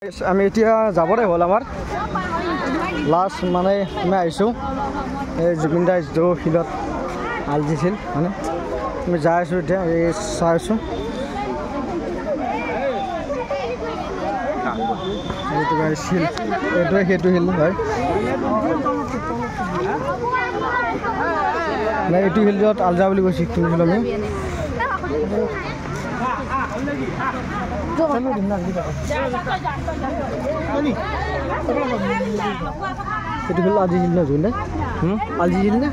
আমি এতিয়া যাবৰে হ'ল আমাৰ লাষ্ট মানে আমি আহিছোঁ এই জুবিন দাই যিটো শিলত আল দিছিল মানে আমি যাই আছোঁ এতিয়া এই চাই আছোঁ এইটো শিল এইটোৱে সেইটো শিল হয় এইটো শিলত আলজা বুলি কৈছোঁ শুনিছিলোঁ আমি itu kalau aji jilna zone, aji jilna,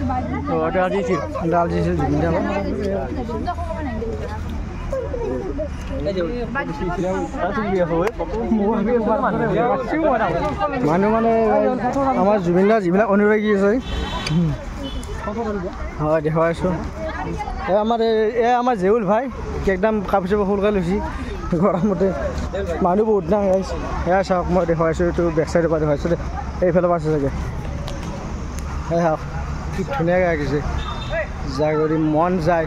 ada aji jil zone apa? Mana আমার জুবিনদা যিবিলাক অনুৰাগী আছে হয় দেখাইছোঁ আমাৰ জেউল ভাই একদম কাপোৰ চাপোৰ সোনকালে লৈছি গৰমতে মানুহ বহুত না সেয়া চাওক মই দেখুৱাইছোঁ এইটো বেক চাইডৰ পৰা দেখুৱাইছোঁ দেই এইফালৰ পৰা আছে চাগে সেয়া চাওক কি ধুনীয়াকৈ আঁকিছে যাই কৰি মন যায়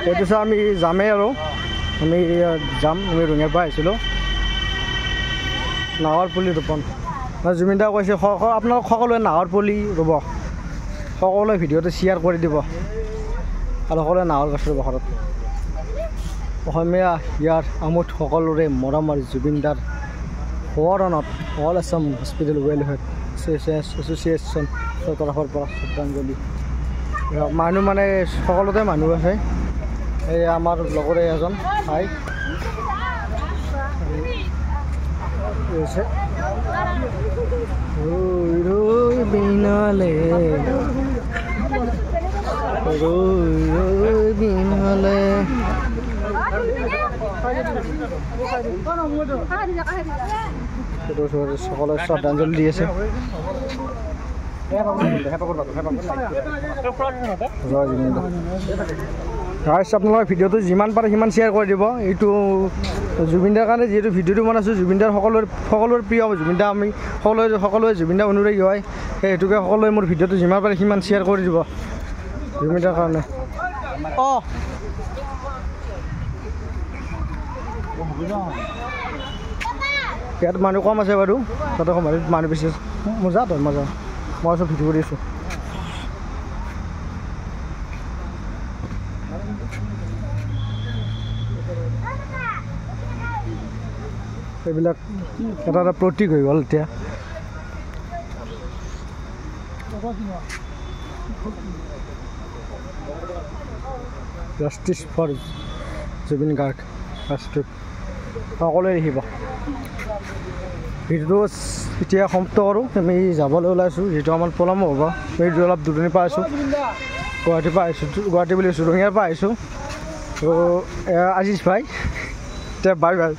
সেইটো চাওঁ আমি যামেই আৰু আমি যাম আমি ৰঙিয়াৰ পৰা আহিছিলোঁ নাহৰ পুলি ৰোপণ জুবিন দাই কৈছে আপোনালোক সকলোৱে নাহৰ পুলি ৰুব সকলোৱে ভিডিঅ'টো শ্বেয়াৰ কৰি দিব আৰু সকলোৱে নাহৰ গছ ৰুব ঘৰত অসমীয়া ইয়াৰ আমোদ সকলোৰে মৰমৰ জুবিন দাৰ সোঁৱৰণত all Assam hospital welfare association তৰফৰ পৰা শ্ৰদ্ধাঞ্জলি মানুহ মানে সকলোতে মানুহ আছে এই আমাৰ লগৰে এজন ভাই বিনলে বিনলে সকলে শ্ৰদ্ধাঞ্জলি দি আছে আপোনালোকে ভিডিঅ'টো যিমান পাৰে সিমান শ্বেয়াৰ কৰি দিব এইটো জুবিন দাৰ কাৰণে যিহেতু ভিডিঅ'টো বনাইছোঁ জুবিন দাৰ সকলোৰে প্ৰিয় জুবিন দা আমি সকলোৱে জুবিন দা অনুৰাগী হয় সেইটোকে সকলোৱে মোৰ ভিডিঅ'টো যিমান পাৰে সিমান শ্বেয়াৰ কৰি দিব জুবিন দাৰ কাৰণে ইয়াত মানুহ কম আছে বাৰু তাতে মানুহ বেছি মজা তই মজা মই চব ভিডিঅ' কৰি আছোঁ এইবিলাক এটা এটা প্ৰতীক হৈ গ'ল এতিয়া জাষ্টিছ ফৰ জুবিন গাৰ্গ ৰাষ্ট্ৰীয় সকলোৱে দেখিব ভিডিঅ'টো এতিয়া সমাপ্ত কৰোঁ আমি যাবলৈ ওলাইছোঁ যিহেতু আমাৰ পলম হ'ব ভিডিঅ' অলপ দূৰণিৰ পৰা আহিছোঁ গুৱাহাটীৰ পৰা আহিছোঁ গুৱাহাটী বুলি কৈছোঁ ৰঙিয়াৰ পৰা আহিছোঁ ত' আজিজ ভাই এতিয়া বাই বাই